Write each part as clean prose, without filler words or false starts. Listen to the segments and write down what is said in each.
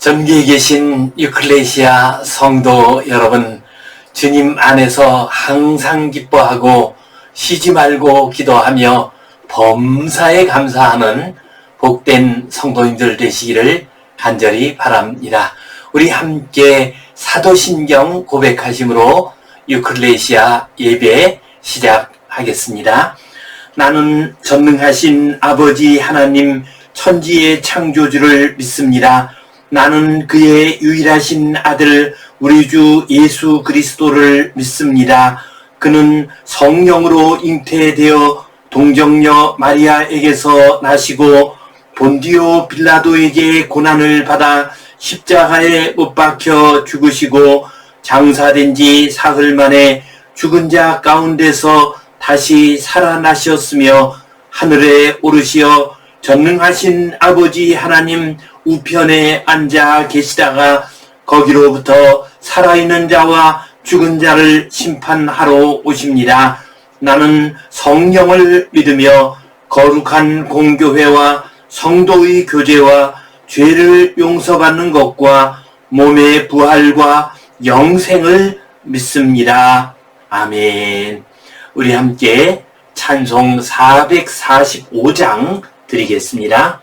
전국에 계신 유클레시아 성도 여러분, 주님 안에서 항상 기뻐하고 쉬지 말고 기도하며 범사에 감사하는 복된 성도님들 되시기를 간절히 바랍니다. 우리 함께 사도신경 고백하심으로 유클레시아 예배 시작하겠습니다. 나는 전능하신 아버지 하나님 천지의 창조주를 믿습니다. 나는 그의 유일하신 아들 우리 주 예수 그리스도를 믿습니다. 그는 성령으로 잉태되어 동정녀 마리아에게서 나시고 본디오 빌라도에게 고난을 받아 십자가에 못 박혀 죽으시고 장사된 지 사흘 만에 죽은 자 가운데서 다시 살아나셨으며 하늘에 오르시어 전능하신 아버지 하나님 우편에 앉아 계시다가 거기로부터 살아있는 자와 죽은 자를 심판하러 오십니다. 나는 성령을 믿으며 거룩한 공교회와 성도의 교제와 죄를 용서받는 것과 몸의 부활과 영생을 믿습니다. 아멘. 우리 함께 찬송 445장 드리겠습니다.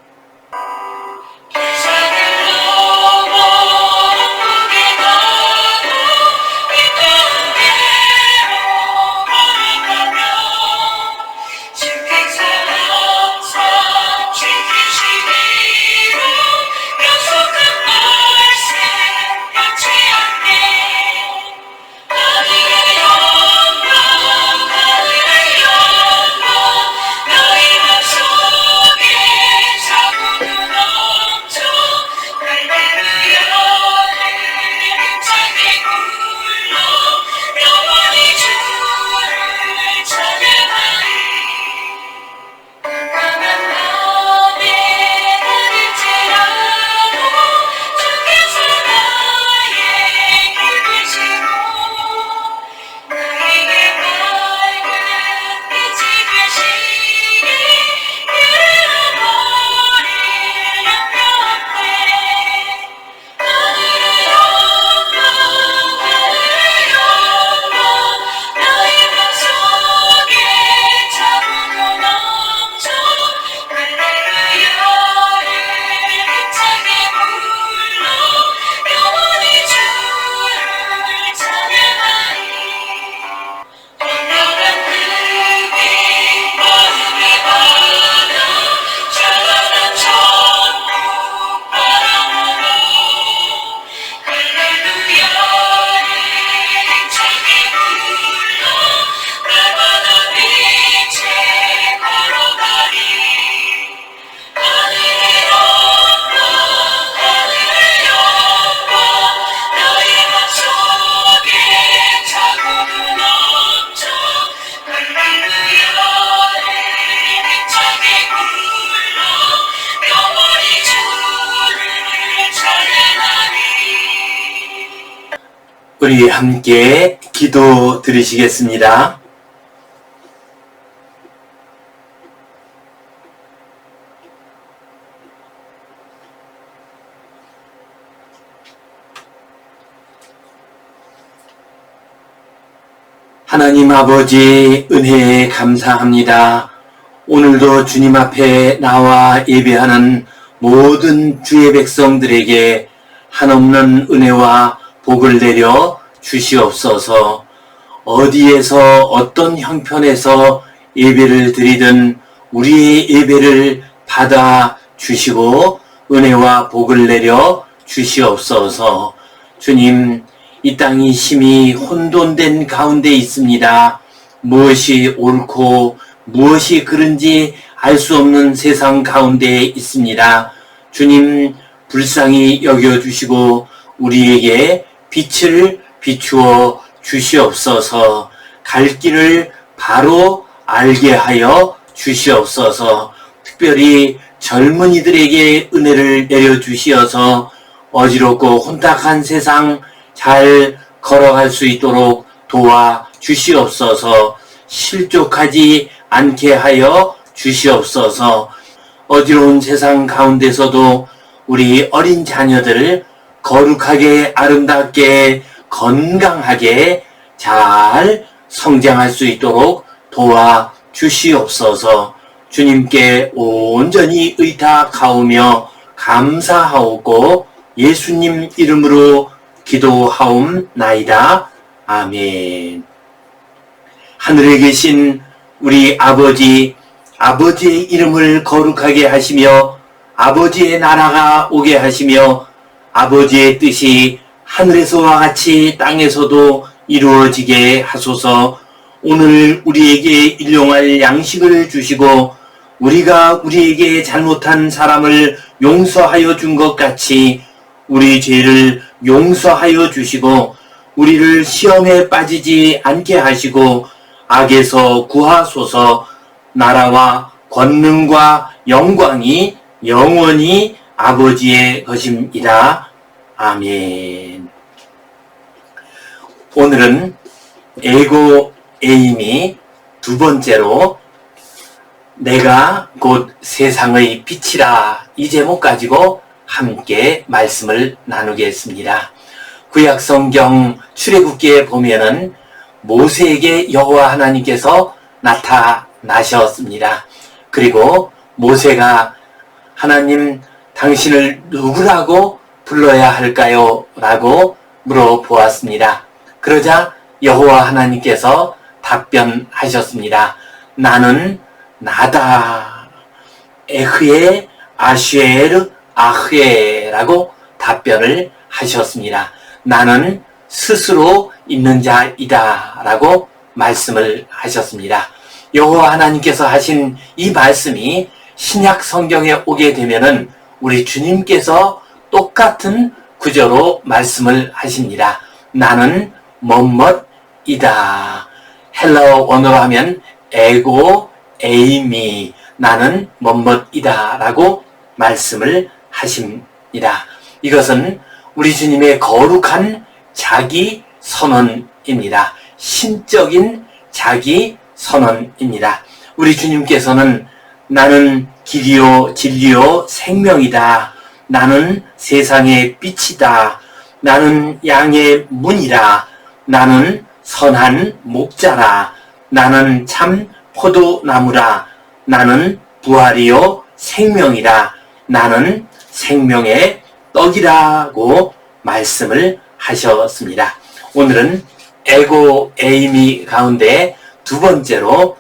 우리 함께 기도 드리시겠습니다. 하나님 아버지 은혜에 감사합니다. 오늘도 주님 앞에 나와 예배하는 모든 주의 백성들에게 한없는 은혜와 복을 내려 주시옵소서. 어디에서 어떤 형편에서 예배를 드리든 우리의 예배를 받아 주시고 은혜와 복을 내려 주시옵소서. 주님, 이 땅이 심히 혼돈된 가운데 있습니다. 무엇이 옳고 무엇이 그른지 알 수 없는 세상 가운데 있습니다. 주님, 불쌍히 여겨주시고 우리에게 빛을 비추어 주시옵소서. 갈 길을 바로 알게 하여 주시옵소서. 특별히 젊은이들에게 은혜를 내려주시어서 어지럽고 혼탁한 세상 잘 걸어갈 수 있도록 도와 주시옵소서. 실족하지 않게 하여 주시옵소서. 어지러운 세상 가운데서도 우리 어린 자녀들 거룩하게 아름답게 건강하게 잘 성장할 수 있도록 도와 주시옵소서. 주님께 온전히 의탁하오며 감사하오고 예수님 이름으로 기도하옵나이다. 아멘. 하늘에 계신 우리 아버지, 아버지의 이름을 거룩하게 하시며 아버지의 나라가 오게 하시며 아버지의 뜻이 하늘에서와 같이 땅에서도 이루어지게 하소서. 오늘 우리에게 일용할 양식을 주시고 우리가 우리에게 잘못한 사람을 용서하여 준 것 같이 우리 죄를 용서하여 주시고 우리를 시험에 빠지지 않게 하시고 악에서 구하소서. 나라와 권능과 영광이 영원히 아버지의 것입니다. 아멘. 오늘은 에고 에임이 두 번째로 내가 곧 세상의 빛이라 이 제목 가지고 함께 말씀을 나누겠습니다. 구약성경 출애굽기에 보면은 모세에게 여호와 하나님께서 나타나셨습니다. 그리고 모세가 하나님 당신을 누구라고 불러야 할까요? 라고 물어보았습니다. 그러자 여호와 하나님께서 답변하셨습니다. 나는 나다. 에흐에 아쉐르 아흐에라고 답변을 하셨습니다. 나는 스스로 있는 자이다 라고 말씀을 하셨습니다. 여호와 하나님께서 하신 이 말씀이 신약 성경에 오게 되면은 우리 주님께서 똑같은 구조로 말씀을 하십니다. 나는 뭐뭐이다. 헬라어 원어로 하면 에고 에이미, 나는 뭐뭐이다 라고 말씀을 하십니다. 이것은 우리 주님의 거룩한 자기 선언입니다. 신적인 자기 선언입니다. 우리 주님께서는 나는 길이요 진리요 생명이다. 나는 세상의 빛이다. 나는 양의 문이라. 나는 선한 목자라. 나는 참 포도나무라. 나는 부활이요 생명이라. 나는 생명의 떡이라고 말씀을 하셨습니다. 오늘은 에고 에이미 가운데 두 번째로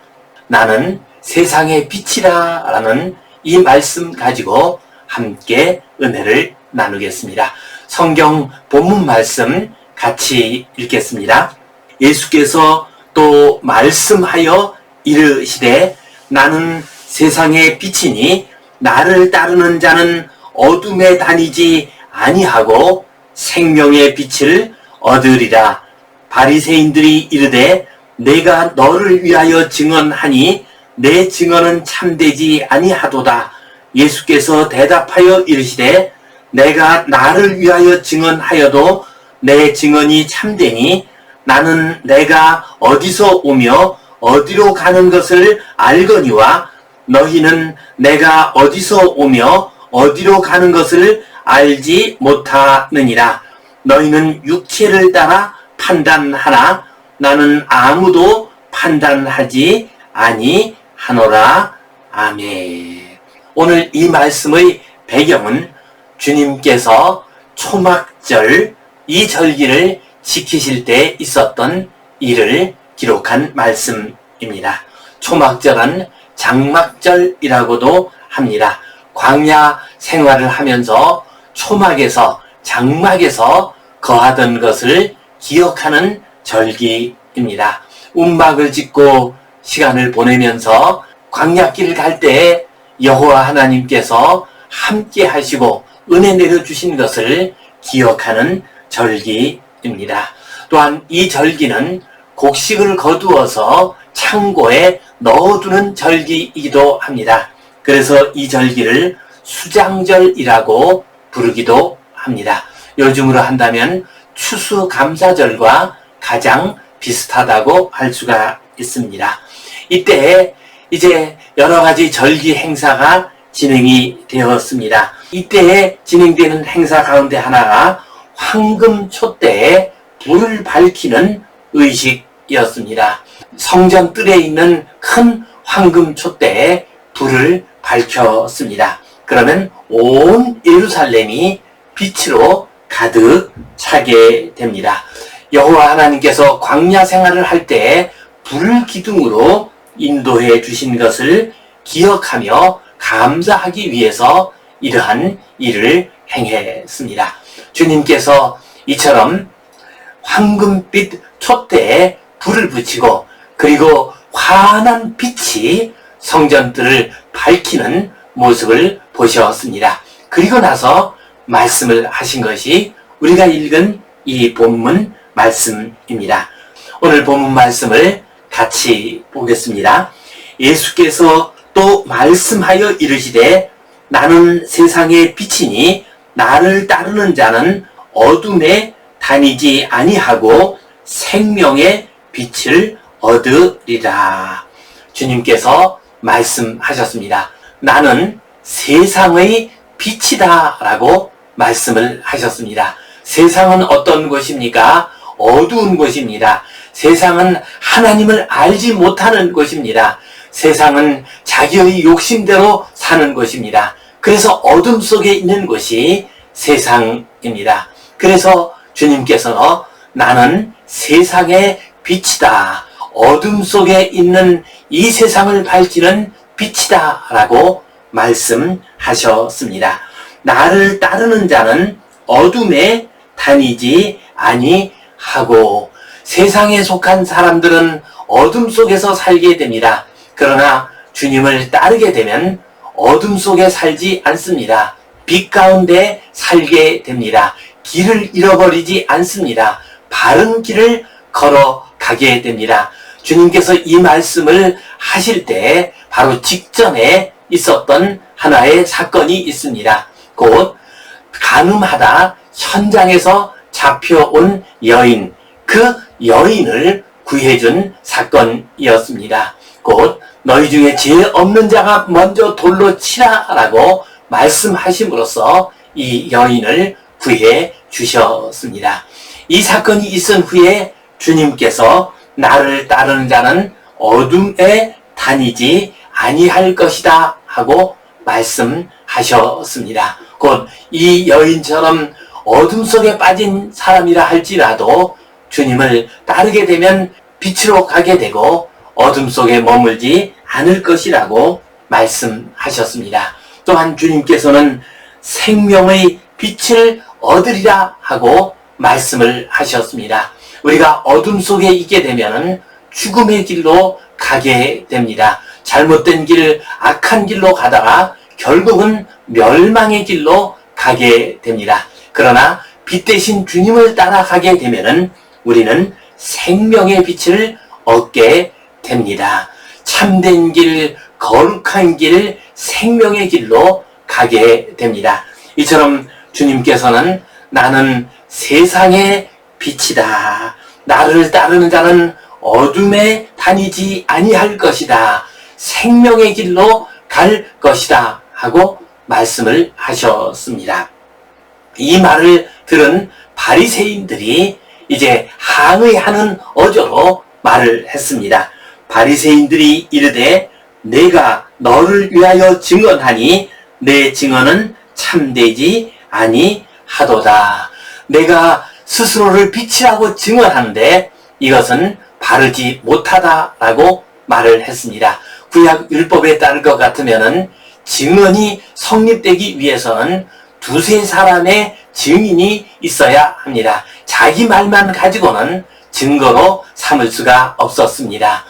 나는 세상의 빛이라 라는 이 말씀 가지고 함께 은혜를 나누겠습니다. 성경 본문 말씀 같이 읽겠습니다. 예수께서 또 말씀하여 이르시되 나는 세상의 빛이니 나를 따르는 자는 어둠에 다니지 아니하고 생명의 빛을 얻으리라. 바리새인들이 이르되 내가 너를 위하여 증언하니 내 증언은 참되지 아니하도다. 예수께서 대답하여 이르시되 내가 나를 위하여 증언하여도 내 증언이 참되니 나는 내가 어디서 오며 어디로 가는 것을 알거니와 너희는 내가 어디서 오며 어디로 가는 것을 알지 못하느니라. 너희는 육체를 따라 판단하나 나는 아무도 판단하지 아니하노라. 아멘. 오늘 이 말씀의 배경은 주님께서 초막절 이 절기를 지키실 때 있었던 일을 기록한 말씀입니다. 초막절은 장막절이라고도 합니다. 광야 생활을 하면서 초막에서 장막에서 거하던 것을 기억하는 절기입니다. 움막을 짓고 시간을 보내면서 광야길을 갈 때 여호와 하나님께서 함께 하시고 은혜 내려주신 것을 기억하는 절기입니다. 또한 이 절기는 곡식을 거두어서 창고에 넣어두는 절기이기도 합니다. 그래서 이 절기를 수장절이라고 부르기도 합니다. 요즘으로 한다면 추수감사절과 가장 비슷하다고 할 수가 있습니다. 이때 이제 여러 가지 절기 행사가 진행이 되었습니다. 이때 진행되는 행사 가운데 하나가 황금 촛대에 불을 밝히는 의식이었습니다. 성전 뜰에 있는 큰 황금 촛대에 불을 밝혔습니다. 그러면 온 예루살렘이 빛으로 가득 차게 됩니다. 여호와 하나님께서 광야 생활을 할 때 불 기둥으로 인도해 주신 것을 기억하며 감사하기 위해서 이러한 일을 행했습니다. 주님께서 이처럼 황금빛 촛대에 불을 붙이고 그리고 환한 빛이 성전들을 밝히는 모습을 보셨습니다. 그리고 나서 말씀을 하신 것이 우리가 읽은 이 본문 말씀입니다. 오늘 본문 말씀을 같이 보겠습니다. 예수께서 또 말씀하여 이르시되 나는 세상의 빛이니 나를 따르는 자는 어둠에 다니지 아니하고 생명의 빛을 얻으리라. 주님께서 말씀하셨습니다. 나는 세상의 빛이다 라고 말씀을 하셨습니다. 세상은 어떤 곳입니까? 어두운 곳입니다. 세상은 하나님을 알지 못하는 곳입니다. 세상은 자기의 욕심대로 사는 곳입니다. 그래서 어둠 속에 있는 곳이 세상입니다. 그래서 주님께서 나는 세상의 빛이다. 어둠 속에 있는 이 세상을 밝히는 빛이다 라고 말씀하셨습니다. 나를 따르는 자는 어둠에 다니지 아니하고 세상에 속한 사람들은 어둠 속에서 살게 됩니다. 그러나 주님을 따르게 되면 어둠 속에 살지 않습니다. 빛 가운데 살게 됩니다. 길을 잃어버리지 않습니다. 바른 길을 걸어가게 됩니다. 주님께서 이 말씀을 하실 때 바로 직전에 있었던 하나의 사건이 있습니다. 곧 간음하다 현장에서 잡혀온 여인, 그 여인을 구해준 사건이었습니다. 곧 너희 중에 죄 없는 자가 먼저 돌로 치라라고 말씀하심으로써 이 여인을 구해 주셨습니다. 이 사건이 있은 후에 주님께서 나를 따르는 자는 어둠에 다니지 아니할 것이다 하고 말씀하셨습니다. 곧 이 여인처럼 어둠 속에 빠진 사람이라 할지라도 주님을 따르게 되면 빛으로 가게 되고 어둠 속에 머물지 않을 것이라고 말씀하셨습니다. 또한 주님께서는 생명의 빛을 얻으리라 하고 말씀을 하셨습니다. 우리가 어둠 속에 있게 되면 죽음의 길로 가게 됩니다. 잘못된 길, 악한 길로 가다가 결국은 멸망의 길로 가게 됩니다. 그러나 빛 대신 주님을 따라가게 되면 우리는 생명의 빛을 얻게 됩니다. 참된 길, 거룩한 길, 생명의 길로 가게 됩니다. 이처럼 주님께서는 나는 세상의 빛이다. 나를 따르는 자는 어둠에 다니지 아니할 것이다. 생명의 길로 갈 것이다. 하고 말씀을 하셨습니다. 이 말을 들은 바리새인들이 이제 항의하는 어조로 말을 했습니다. 바리새인들이 이르되 내가 너를 위하여 증언하니 내 증언은 참되지 아니하도다. 내가 스스로를 빛이라고 증언하는데 이것은 바르지 못하다라고 말을 했습니다. 구약 율법에 따를 것 같으면은 증언이 성립되기 위해서는 두세 사람의 증인이 있어야 합니다. 자기 말만 가지고는 증거로 삼을 수가 없었습니다.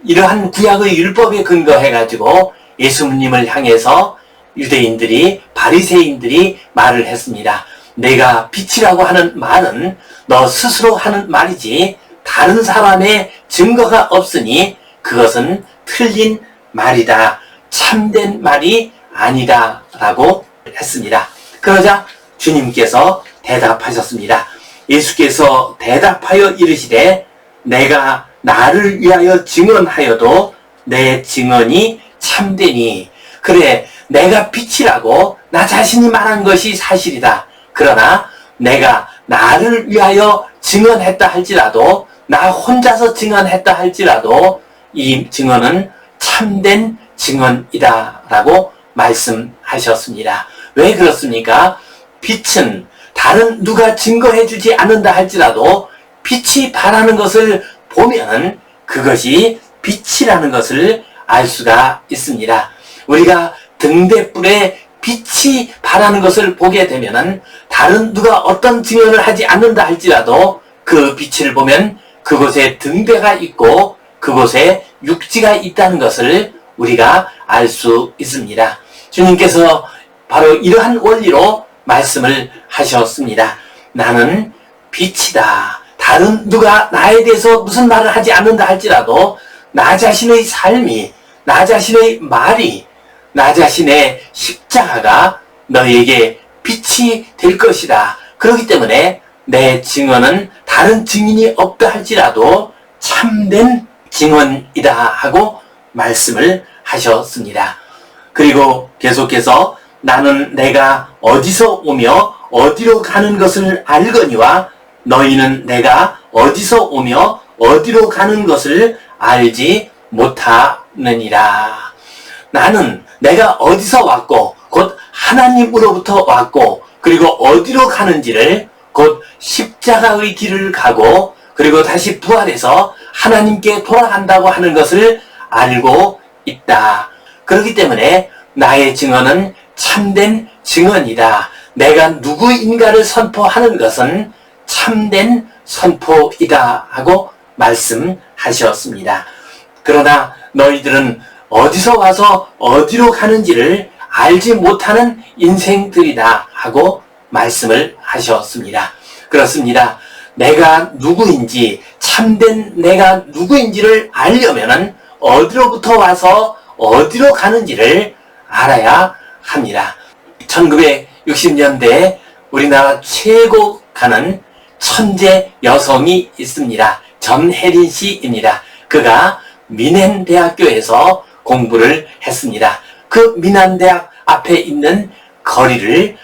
이러한 구약의 율법에 근거해가지고 예수님을 향해서 유대인들이, 바리새인들이 말을 했습니다. 내가 빛이라고 하는 말은 너 스스로 하는 말이지 다른 사람의 증거가 없으니 그것은 틀린 말이다. 참된 말이 아니다. 라고 했습니다. 그러자 주님께서 대답하셨습니다. 예수께서 대답하여 이르시되 내가 나를 위하여 증언하여도 내 증언이 참되니 그래 내가 빛이라고 나 자신이 말한 것이 사실이다. 그러나 내가 나를 위하여 증언했다 할지라도, 나 혼자서 증언했다 할지라도 이 증언은 참된 증언이다 라고 말씀하셨습니다. 왜 그렇습니까? 빛은 다른 누가 증거해 주지 않는다 할지라도 빛이 바라는 것을 보면 그것이 빛이라는 것을 알 수가 있습니다. 우리가 등대불에 빛이 바라는 것을 보게 되면 다른 누가 어떤 증언을 하지 않는다 할지라도 그 빛을 보면 그곳에 등대가 있고 그곳에 육지가 있다는 것을 우리가 알 수 있습니다. 주님께서 바로 이러한 원리로 말씀을 하셨습니다. 나는 빛이다. 다른 누가 나에 대해서 무슨 말을 하지 않는다 할지라도 나 자신의 삶이, 나 자신의 말이, 나 자신의 십자가가 너희에게 빛이 될 것이다. 그렇기 때문에 내 증언은 다른 증인이 없다 할지라도 참된 증언이다 하고 말씀을 하셨습니다. 그리고 계속해서 나는 내가 어디서 오며 어디로 가는 것을 알거니와 너희는 내가 어디서 오며 어디로 가는 것을 알지 못하느니라. 나는 내가 어디서 왔고 곧 하나님으로부터 왔고 그리고 어디로 가는지를 곧 십자가의 길을 가고 그리고 다시 부활해서 하나님께 돌아간다고 하는 것을 알고 있다. 그렇기 때문에 나의 증언은 참된 증언이다. 내가 누구인가를 선포하는 것은 참된 선포이다 하고 말씀하셨습니다. 그러나 너희들은 어디서 와서 어디로 가는지를 알지 못하는 인생들이다 하고 말씀을 하셨습니다. 그렇습니다. 내가 누구인지, 참된 내가 누구인지를 알려면은 어디로부터 와서 어디로 가는지를 알아야 합니다. 1960년대에 우리나라 최고 가는 천재 여성이 있습니다. 전혜린 씨입니다. 그가 미넨대학교에서 공부를 했습니다. 그 미넨대학 앞에 있는 거리를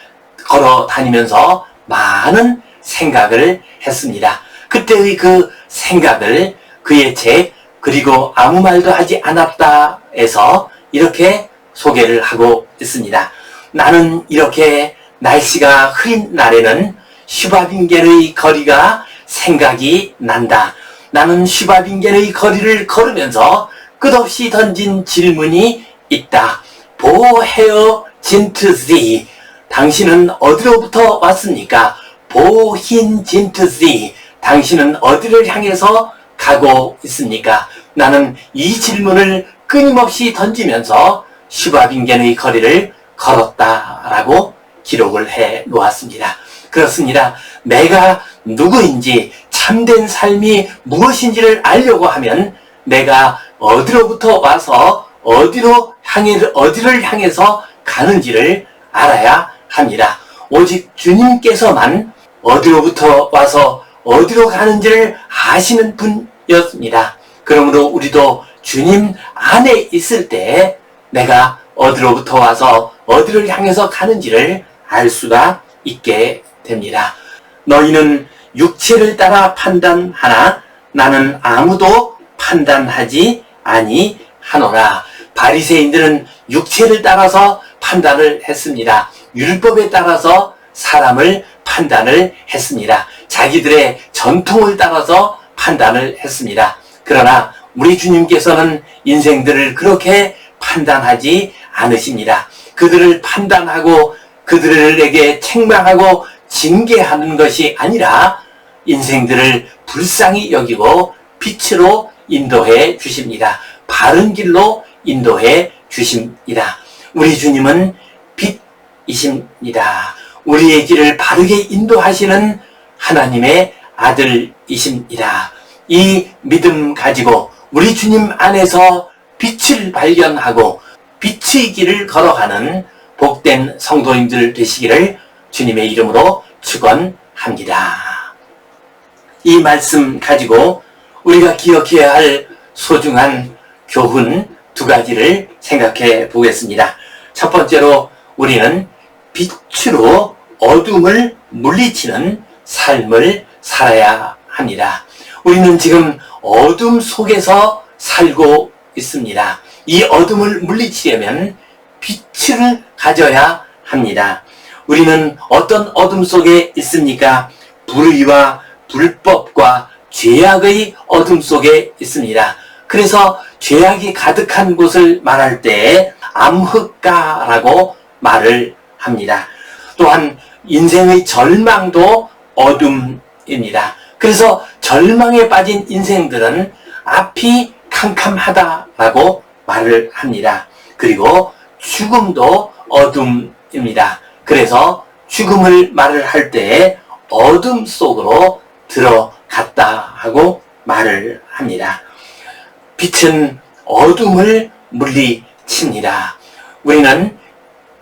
걸어 다니면서 많은 생각을 했습니다. 그때의 그 생각을 그의 책 그리고 아무 말도 하지 않았다에서 이렇게 소개를 하고 있습니다. 나는 이렇게 날씨가 흐린 날에는 슈바빙겐의 거리가 생각이 난다. 나는 슈바빙겐의 거리를 걸으면서 끝없이 던진 질문이 있다. 보헤어 진트지. 당신은 어디로부터 왔습니까? 보힌 진트지. 당신은 어디를 향해서 가고 있습니까? 나는 이 질문을 끊임없이 던지면서 슈바빙겐의 거리를 걸었다라고 기록을 해 놓았습니다. 그렇습니다. 내가 누구인지 참된 삶이 무엇인지를 알려고 하면 내가 어디로부터 와서 어디를 향해서 가는지를 알아야 합니다. 오직 주님께서만 어디로부터 와서 어디로 가는지를 아시는 분이었습니다. 그러므로 우리도 주님 안에 있을 때 내가 어디로부터 와서 어디를 향해서 가는지를 알 수가 있게 됩니다. 너희는 육체를 따라 판단하나 나는 아무도 판단하지 아니하노라. 바리새인들은 육체를 따라서 판단을 했습니다. 율법에 따라서 사람을 판단을 했습니다. 자기들의 전통을 따라서 판단을 했습니다. 그러나 우리 주님께서는 인생들을 그렇게 판단하지 않으십니다. 그들을 판단하고 그들에게 책망하고 징계하는 것이 아니라 인생들을 불쌍히 여기고 빛으로 인도해 주십니다. 바른 길로 인도해 주십니다. 우리 주님은 빛이십니다. 우리의 길을 바르게 인도하시는 하나님의 아들이십니다. 이 믿음 가지고 우리 주님 안에서 빛을 발견하고 빛의 길을 걸어가는 복된 성도님들 되시기를 주님의 이름으로 축원합니다. 이 말씀 가지고 우리가 기억해야 할 소중한 교훈 두 가지를 생각해 보겠습니다. 첫 번째로 우리는 빛으로 어둠을 물리치는 삶을 살아야 합니다. 우리는 지금 어둠 속에서 살고 있습니다. 이 어둠을 물리치려면 빛을 가져야 합니다. 우리는 어떤 어둠 속에 있습니까? 불의와 불법과 죄악의 어둠 속에 있습니다. 그래서 죄악이 가득한 곳을 말할 때 암흑가라고 말을 합니다. 또한 인생의 절망도 어둠입니다. 그래서 절망에 빠진 인생들은 앞이 캄캄하다라고 말을 합니다. 그리고 죽음도 어둠입니다. 그래서 죽음을 말을 할 때 어둠 속으로 들어갔다 하고 말을 합니다. 빛은 어둠을 물리칩니다. 우리는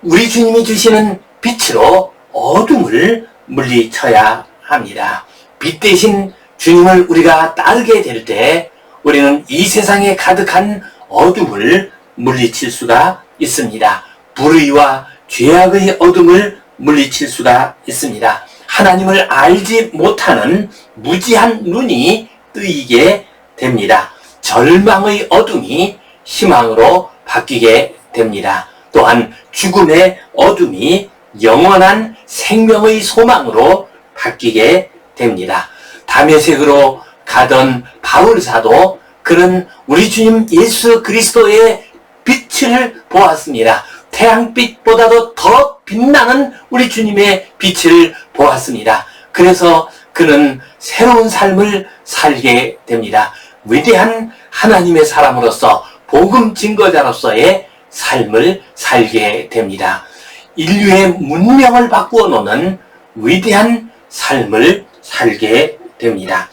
우리 주님이 주시는 빛으로 어둠을 물리쳐야 합니다. 빛 대신 주님을 우리가 따르게 될 때 우리는 이 세상에 가득한 어둠을 물리칠 수가 있습니다. 불의와 죄악의 어둠을 물리칠 수가 있습니다. 하나님을 알지 못하는 무지한 눈이 뜨이게 됩니다. 절망의 어둠이 희망으로 바뀌게 됩니다. 또한 죽음의 어둠이 영원한 생명의 소망으로 바뀌게 됩니다. 다메섹으로 가던 바울 사도 그는 우리 주님 예수 그리스도의 빛을 보았습니다. 태양빛보다도 더 빛나는 우리 주님의 빛을 보았습니다. 그래서 그는 새로운 삶을 살게 됩니다. 위대한 하나님의 사람으로서 복음 증거자로서의 삶을 살게 됩니다. 인류의 문명을 바꾸어 놓는 위대한 삶을 살게 됩니다.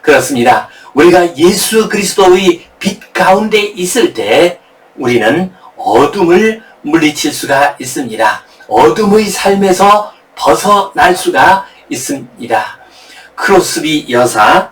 그렇습니다. 우리가 예수 그리스도의 빛 가운데 있을 때 우리는 어둠을 물리칠 수가 있습니다. 어둠의 삶에서 벗어날 수가 있습니다. 크로스비 여사,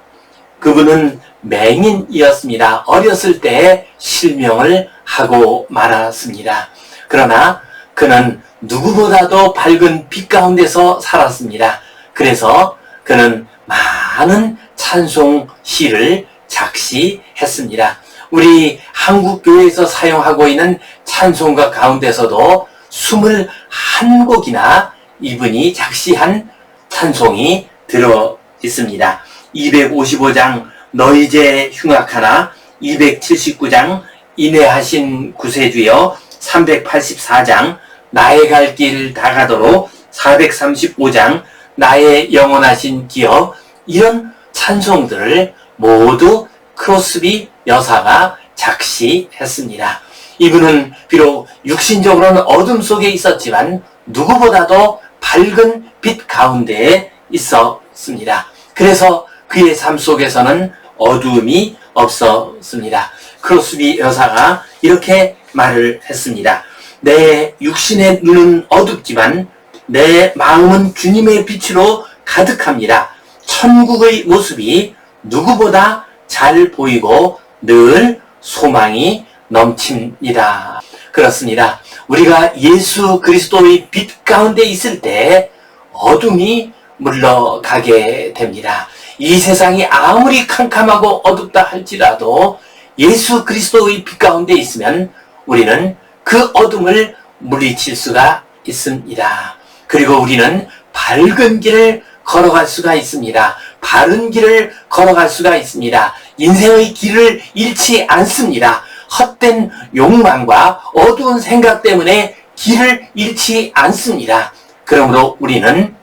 그분은 맹인이었습니다. 어렸을 때 실명을 하고 말았습니다. 그러나 그는 누구보다도 밝은 빛 가운데서 살았습니다. 그래서 그는 많은 찬송 시를 작시했습니다. 우리 한국교회에서 사용하고 있는 찬송가 가운데서도 21곡이나 이분이 작시한 찬송이 들어 있습니다. 255장 너희 제 흉악하나, 279장 인애하신 구세주여, 384장 나의 갈 길 다 가도록, 435장 나의 영원하신 기업, 이런 찬송들을 모두 크로스비 여사가 작시했습니다. 이분은 비록 육신적으로는 어둠 속에 있었지만 누구보다도 밝은 빛 가운데에 있었습니다. 그래서 그의 삶 속에서는 어두움이 없었습니다. 크로스비 여사가 이렇게 말을 했습니다. 내 육신의 눈은 어둡지만 내 마음은 주님의 빛으로 가득합니다. 천국의 모습이 누구보다 잘 보이고 늘 소망이 넘칩니다. 그렇습니다. 우리가 예수 그리스도의 빛 가운데 있을 때 어둠이 물러가게 됩니다. 이 세상이 아무리 캄캄하고 어둡다 할지라도 예수 그리스도의 빛 가운데 있으면 우리는 그 어둠을 물리칠 수가 있습니다. 그리고 우리는 밝은 길을 걸어갈 수가 있습니다. 바른 길을 걸어갈 수가 있습니다. 인생의 길을 잃지 않습니다. 헛된 욕망과 어두운 생각 때문에 길을 잃지 않습니다. 그러므로 우리는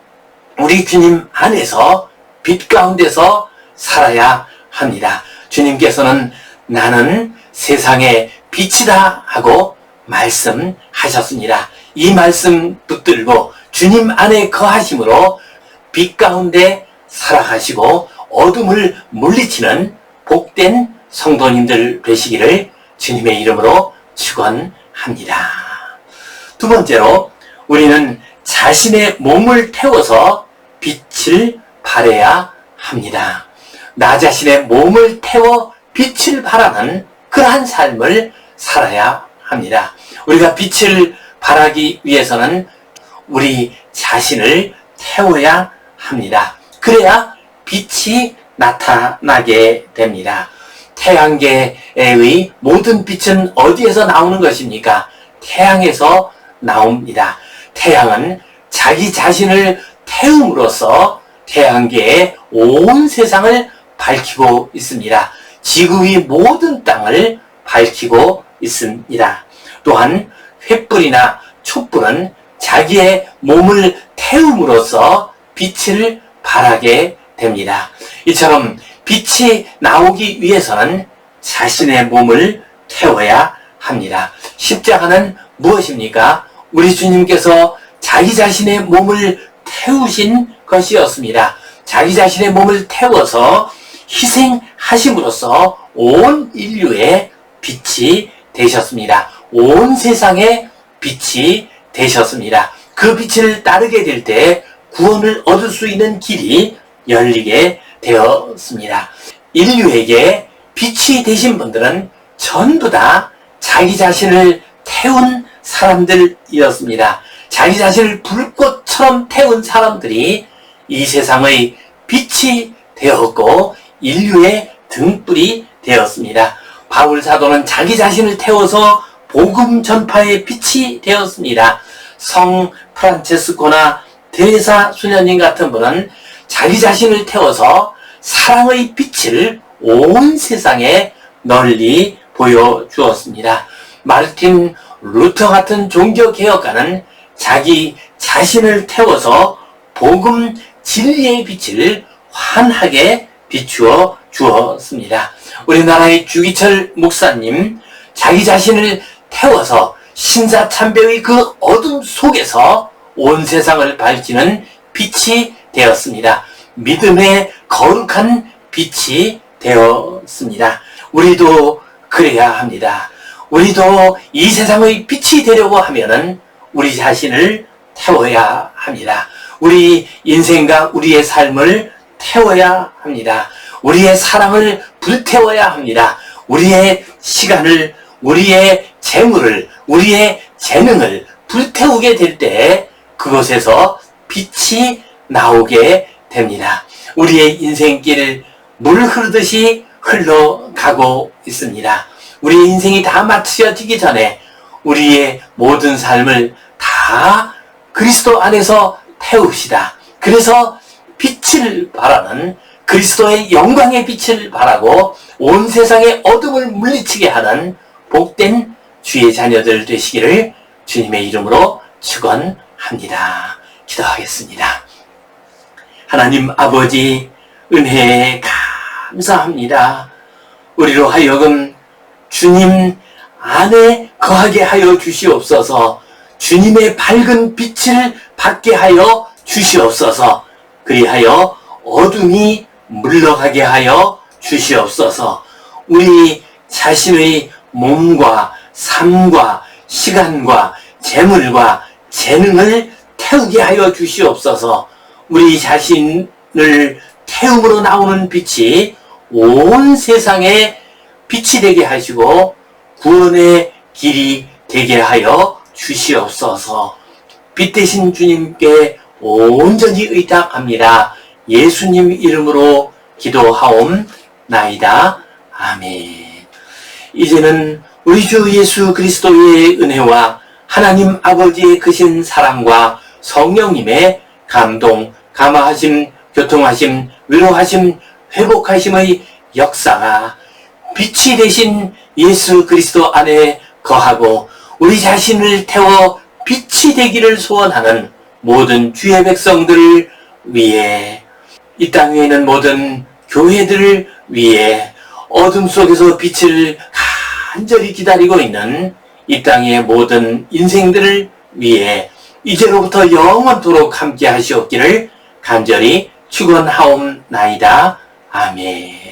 우리 주님 안에서 빛 가운데서 살아야 합니다. 주님께서는 나는 세상의 빛이다 하고 말씀하셨습니다. 이 말씀 붙들고 주님 안에 거하심으로 빛 가운데 살아가시고 어둠을 물리치는 복된 성도님들 되시기를 주님의 이름으로 축원합니다. 두 번째로 우리는 자신의 몸을 태워서 빛을 발해야 합니다. 나 자신의 몸을 태워 빛을 발하는 그러한 삶을 살아야 합니다. 우리가 빛을 바라기 위해서는 우리 자신을 태워야 합니다. 그래야 빛이 나타나게 됩니다. 태양계의 모든 빛은 어디에서 나오는 것입니까? 태양에서 나옵니다. 태양은 자기 자신을 태움으로써 태양계의 온 세상을 밝히고 있습니다. 지구의 모든 땅을 밝히고 있습니다. 또한 횃불이나 촛불은 자기의 몸을 태움으로써 빛을 발하게 됩니다. 이처럼 빛이 나오기 위해서는 자신의 몸을 태워야 합니다. 십자가는 무엇입니까? 우리 주님께서 자기 자신의 몸을 태우신 것이었습니다. 자기 자신의 몸을 태워서 희생하심으로써 온 인류의 빛이 되셨습니다. 온 세상의 빛이 되셨습니다. 그 빛을 따르게 될 때 구원을 얻을 수 있는 길이 열리게 되었습니다. 인류에게 빛이 되신 분들은 전부 다 자기 자신을 태운 사람들이었습니다. 자기 자신을 불꽃처럼 태운 사람들이 이 세상의 빛이 되었고 인류의 등불이 되었습니다. 바울 사도는 자기 자신을 태워서 복음 전파의 빛이 되었습니다. 성 프란체스코나 데레사 수녀님 같은 분은 자기 자신을 태워서 사랑의 빛을 온 세상에 널리 보여주었습니다. 마르틴 루터 같은 종교개혁가는 자기 자신을 태워서 복음 진리의 빛을 환하게 비추어 주었습니다. 우리나라의 주기철 목사님, 자기 자신을 태워서 신사참배의 그 어둠 속에서 온 세상을 밝히는 빛이 되었습니다. 믿음의 거룩한 빛이 되었습니다. 우리도 그래야 합니다. 우리도 이 세상의 빛이 되려고 하면은 우리 자신을 태워야 합니다. 우리 인생과 우리의 삶을 태워야 합니다. 우리의 사랑을 불태워야 합니다. 우리의 시간을, 우리의 재물을, 우리의 재능을 불태우게 될 때 그곳에서 빛이 나오게 됩니다. 우리의 인생길 물 흐르듯이 흘러가고 있습니다. 우리의 인생이 다 마쳐지기 전에 우리의 모든 삶을 다 그리스도 안에서 태웁시다. 그래서 빛을 발하는, 그리스도의 영광의 빛을 발하고 온 세상의 어둠을 물리치게 하는 복된 주의 자녀들 되시기를 주님의 이름으로 축원합니다. 기도하겠습니다. 하나님 아버지, 은혜에 감사합니다. 우리로 하여금 주님 안에 거하게 하여 주시옵소서. 주님의 밝은 빛을 받게 하여 주시옵소서. 그리하여 어둠이 물러가게 하여 주시옵소서. 우리 자신의 몸과 삶과 시간과 재물과 재능을 태우게 하여 주시옵소서. 우리 자신을 태움으로 나오는 빛이 온 세상에 빛이 되게 하시고 구원의 길이 되게 하여 주시옵소서. 빛 되신 주님께 온전히 의탁합니다. 예수님 이름으로 기도하옵나이다. 아멘. 이제는 우리 주 예수 그리스도의 은혜와 하나님 아버지의 크신 사랑과 성령님의 감동, 감화하심, 교통하심, 위로하심, 회복하심의 역사가 빛이 되신 예수 그리스도 안에 거하고 우리 자신을 태워 빛이 되기를 소원하는 모든 주의 백성들을 위해, 이 땅 위에 있는 모든 교회들을 위해, 어둠 속에서 빛을 간절히 기다리고 있는 이 땅의 모든 인생들을 위해 이제로부터 영원토록 함께 하시옵기를 간절히 축원하옵나이다. 아멘.